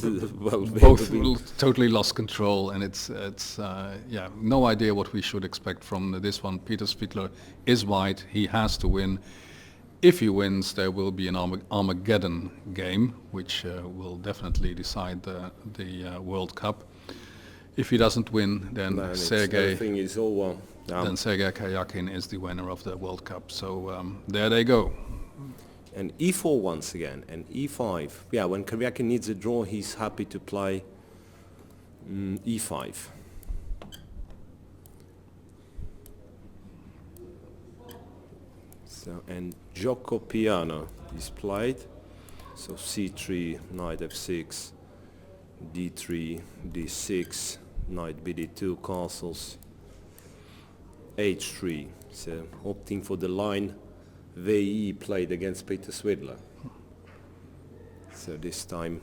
well, both totally lost control, and it's no idea what we should expect from this one. Peter Svidler is white. He has to win. If he wins, there will be an Armageddon game, which will definitely decide the World Cup. If he doesn't win, then Sergey. Everything is over. Then Sergey Karjakin is the winner of the World Cup. So there they go. And e4 once again, and e5. Yeah, when Karjakin needs a draw, he's happy to play e5. So, and Gioco Piano is played. So c3, knight f6, d3, d6, knight bd2, castles, h3. So opting for the line VE played against Peter Svidler. So this time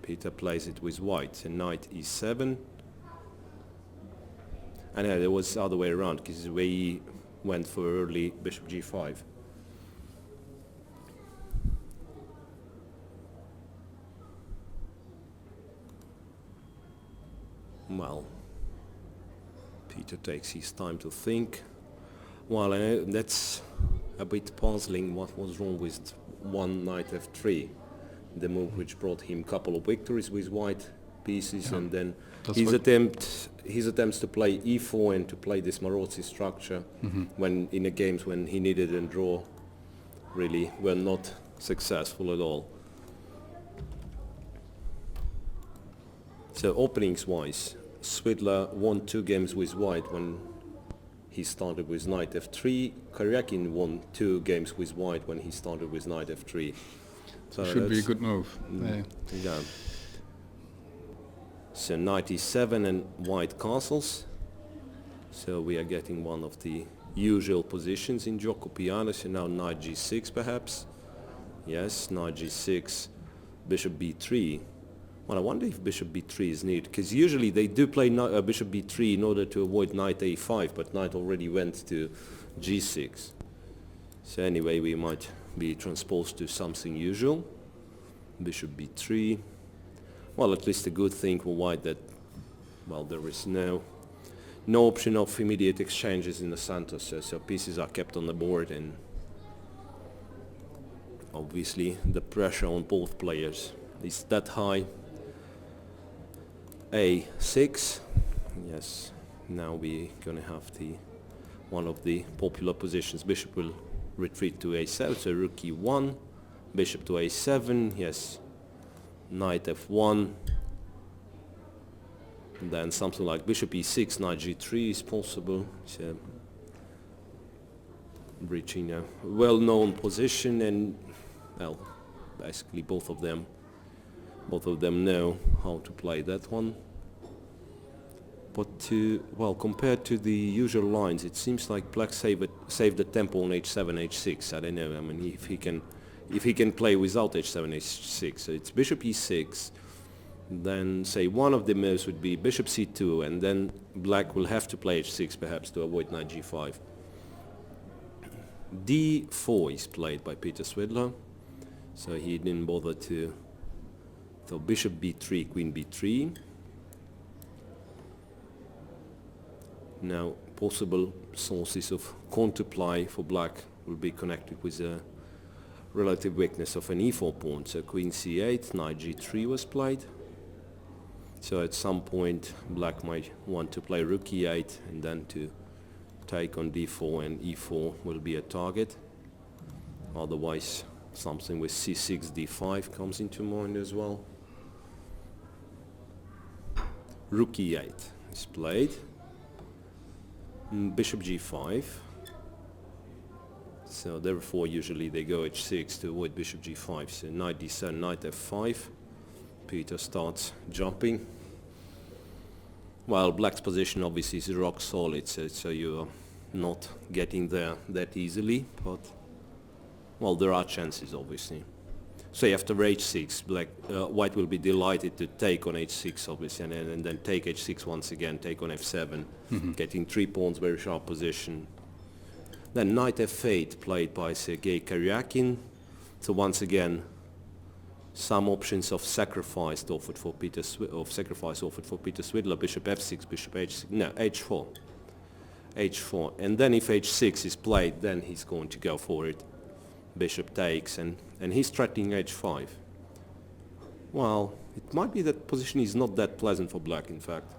Peter plays it with white. So knight e7. And there was the other way around, because VE went for early bishop g5. Well, Peter takes his time to think. Well, and that's a bit puzzling. What was wrong with one knight f3, the move which brought him a couple of victories with white pieces, and then his attempts to play e4 and to play this Maroczy structure when in the games when he needed a draw really were not successful at all. So openings wise, Svidler won 2 games with white when he started with knight f3. Karjakin won 2 games with white when he started with knight f3. So should be a good move. Yeah. So knight e7 and white castles. So we are getting one of the usual positions in Gioco Piano. So now knight g6 perhaps. Yes, knight g6, bishop b3. Well, I wonder if bishop b3 is needed, because usually they do play bishop b3 in order to avoid knight a5, but knight already went to g6. So anyway, we might be transposed to something usual. Bishop b3. Well, at least a good thing for white that, well, there is no option of immediate exchanges in the center, so pieces are kept on the board, and obviously the pressure on both players is that high. a6. Yes, now we're going to have one of the popular positions. Bishop will retreat to a7, so rook e1, bishop to a7, yes, knight f1, and then something like bishop e6, knight g3 is possible. So reaching a well-known position, and well, basically both of them know how to play that one. But well, compared to the usual lines, it seems like black saved the tempo on h7, h6. I don't know. I mean, if he can play without h7, h6, so it's bishop e6. Then say one of the moves would be bishop c2, and then black will have to play h6 perhaps to avoid knight g5. d4 is played by Peter Svidler, so he didn't bother to. So bishop b3, queen b3. Now possible sources of counterplay for black will be connected with a relative weakness of an e4 pawn. So queen c8, knight g3 was played. So at some point black might want to play rook e8 and then to take on d4, and e4 will be a target. Otherwise something with c6, d5 comes into mind as well. Rook e8 is played. Bishop g5. So therefore usually they go h6 to avoid bishop g5. So knight d7, knight f5. Peter starts jumping. While black's position obviously is rock solid, so you're not getting there that easily, but well, there are chances obviously. So after h6, white will be delighted to take on h6 obviously, and then take h6 once again, take on f7, getting 3 pawns, very sharp position. Then knight f8 played by Sergey Karjakin. So once again, some options of sacrifice offered for Peter Svidler. Bishop f6, bishop h6. No, h4. h4, and then if h6 is played, then he's going to go for it. Bishop takes, and he's threatening h5. Well, it might be that position is not that pleasant for black, in fact.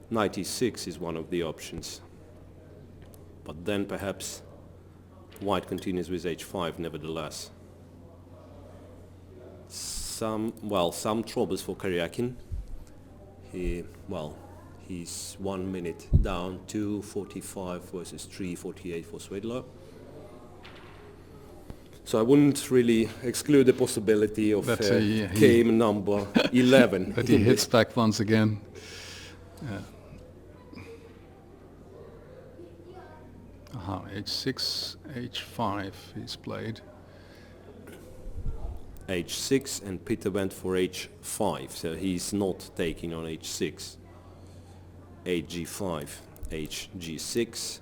Knight e6 is one of the options. But then perhaps white continues with h5 nevertheless. Some troubles for Karjakin. He's 1 minute down, 2:45 versus 3:48 for Svidler. So I wouldn't really exclude the possibility of game number 11. But he hits back once again. H6, H5 he's played. H6, and Peter went for H5, so he's not taking on H6. Hg5, Hg6,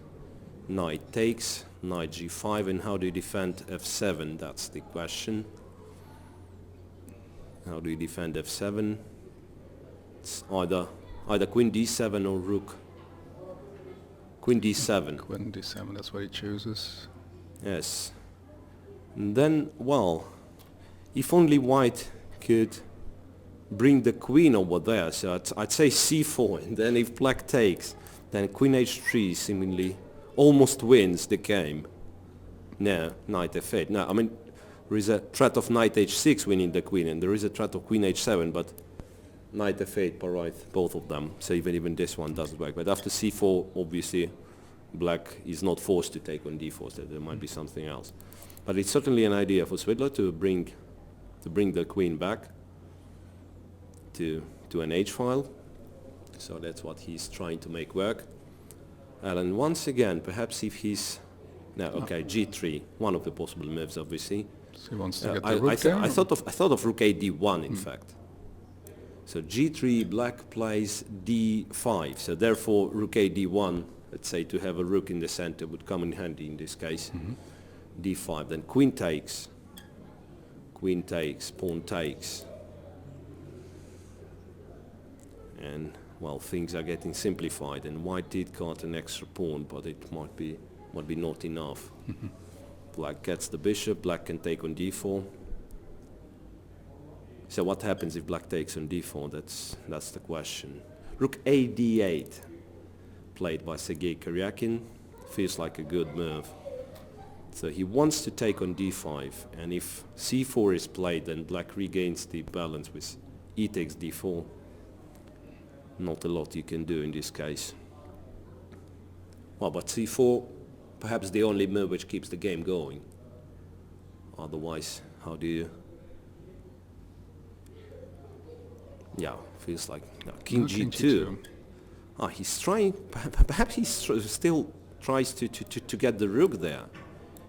knight takes, knight g5, and how do you defend f7? That's the question. How do you defend f7? It's either queen d7 or rook. Queen d7. Queen d7, that's what he chooses. Yes. And then, well, if only white could bring the queen over there, so I'd say c4, and then if black takes, then queen h3 seemingly almost wins the game. No, knight f8. No, I mean, there is a threat of knight h6 winning the queen, and there is a threat of queen h7, but knight f8 pariah both of them, so even this one doesn't work. But after c4, obviously, black is not forced to take on d4, so there might be something else. But it's certainly an idea for Svidler to bring the queen back to an h-file. So that's what he's trying to make work. And once again, perhaps if he's... No, okay, g3, one of the possible moves, obviously. So he wants to get the rook there? I thought of rook a d1, in fact. So g3, black plays d5, so therefore rook a d1, let's say to have a rook in the center would come in handy in this case. d5, then queen takes, pawn takes. And, well, things are getting simplified, and white did cut an extra pawn, but it might be not enough. Black gets the bishop, black can take on d4. So what happens if black takes on d4? That's the question. Rook a d8, played by Sergey Karjakin, feels like a good move. So he wants to take on d5, and if c4 is played, then black regains the balance with e takes d4. Not a lot you can do in this case. Well, but c4, perhaps the only move which keeps the game going. Otherwise, how do you... Yeah, feels like king g2. He's trying. Perhaps he still tries to get the rook there.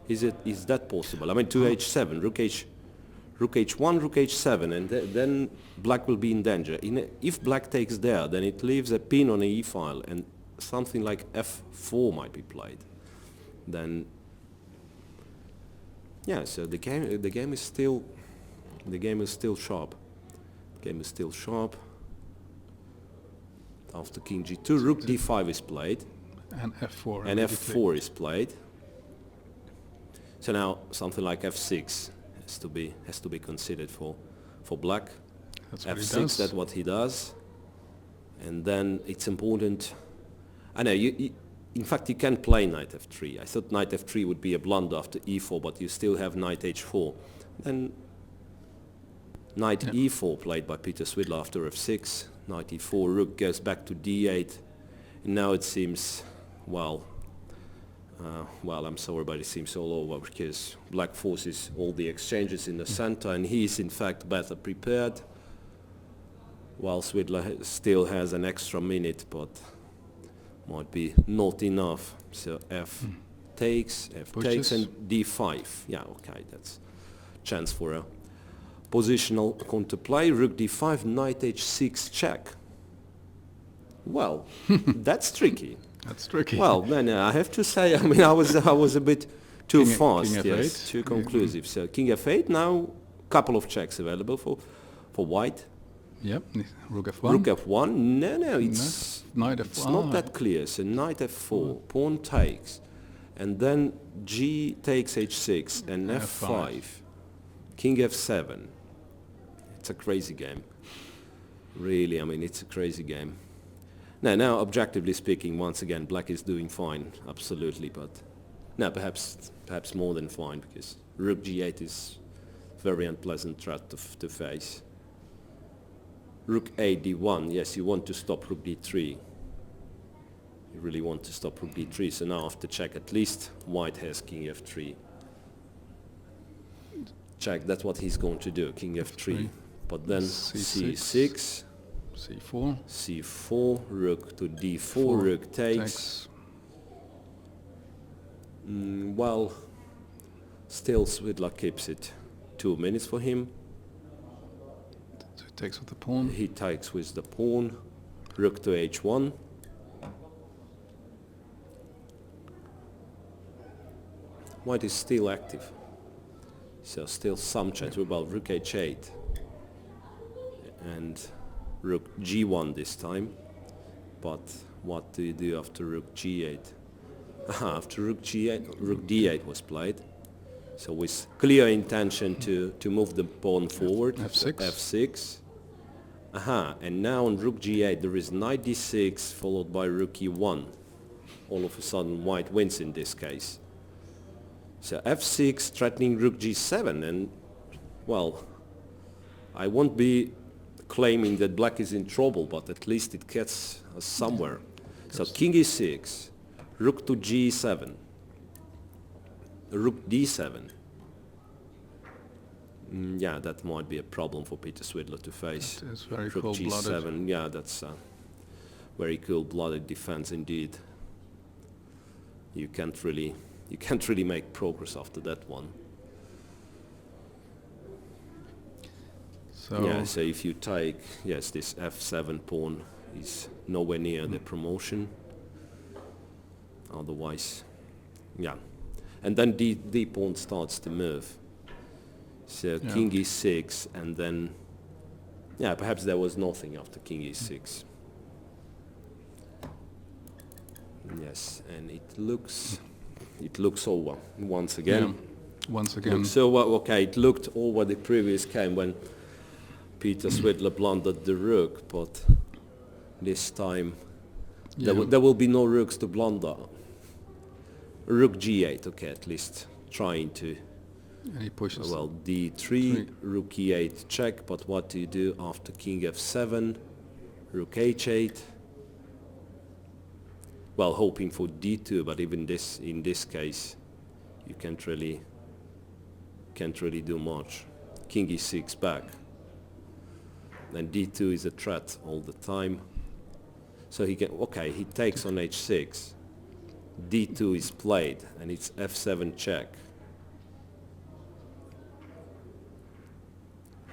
Is that possible? I mean, to h7, rook h1, rook h7, and then black will be in danger. If black takes there, then it leaves a pin on a e file, and something like f4 might be played. Then, yeah. So the game is still sharp. Game is still sharp. After king g2, rook d5 is played. And f4. And f4 is played. So now something like f6 has to be considered for black. That's what f6, he does. that's what he does. And then it's important. I know in fact you can play knight f3. I thought knight f3 would be a blunder after e4, but you still have knight h4. Then knight e4 played by Peter Svidler after f6, knight e4, rook goes back to d8, and now it seems, well, I'm sorry, but it seems all over because black forces all the exchanges in the center, and he is in fact better prepared, while Svidler still has an extra minute, but might be not enough. So f takes, Pushes. and d5. Yeah, okay, that's chance for a positional counterplay. Rook d5, knight h6 check. Well, that's tricky. That's tricky. Well, then I have to say, I was a bit too King fast, F8. yes, too conclusive. So king f8 now couple of checks available for white. Yep, rook f1. Rook f1. No, it's Knight f1. it's not that clear. So knight f4, pawn takes, and then g takes h6 and f5, king f7. It's a crazy game. Really, I mean, it's a crazy game. Now, objectively speaking, once again, black is doing fine, absolutely, but no, perhaps more than fine, because rook g8 is very unpleasant threat to face. Rook a d1, yes, you want to stop rook d3. You really want to stop rook d3, so now after check, at least white has king f3. Check, that's what he's going to do, king f3. But then c6, c4, c4, rook to d4, rook takes. Well, still Svidler keeps it 2 minutes for him. So he takes with the pawn. He takes with the pawn, rook to h1. White is still active, so still some chance. Well, rook h8 and rook g1 this time. But what do you do after rook g8? After rook g8, rook d8 was played. So with clear intention to move the pawn forward. f6. f6. And now on rook g8 there is knight d6 followed by rook e1. All of a sudden white wins in this case. So f6 threatening rook g7, and well, I won't be claiming that black is in trouble, but at least it gets us somewhere. So king e6, rook to g7, rook d7. Yeah, that might be a problem for Peter Svidler to face. It is very rook cold-blooded. g7, yeah, that's a very cold-blooded defense indeed. You can't really make progress after that one. So Yeah, so if you take, yes, this f7 pawn is nowhere near the promotion. Otherwise, yeah. And then d pawn starts to move. So king e6, and then, yeah, perhaps there was nothing after king e6. Yes, and it looks over once again. Yeah, once again. So okay, it looked over the previous game when Peter Svidler blundered the rook, but this time there will be no rooks to blunder. Rook g8, okay, at least trying to. And he pushes. Well, d3, rook e8 check, but what do you do after king f7, rook h8? Well, hoping for d2, but even in this case, you can't really do much. King e6 back, and d2 is a threat all the time. So he takes on h6. d2 is played, and it's f7 check.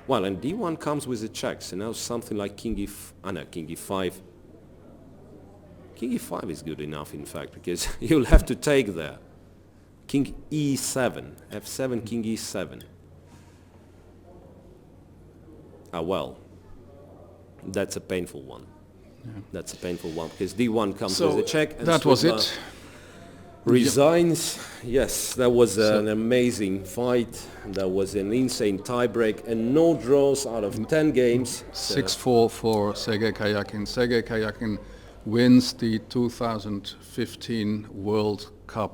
Well, and d1 comes with a check, so now something like king e5. King e5 is good enough, in fact, because you'll have to take there. King e7, f7, king e7. Well, that's a painful one. Yeah. That's a painful one, because d1 comes with a check. And that was it. Resigns. Yes, that was an amazing fight. That was an insane tiebreak, and no draws out of 10 games. 6-4 for Sergey Karjakin. Sergey Karjakin wins the 2015 World Cup.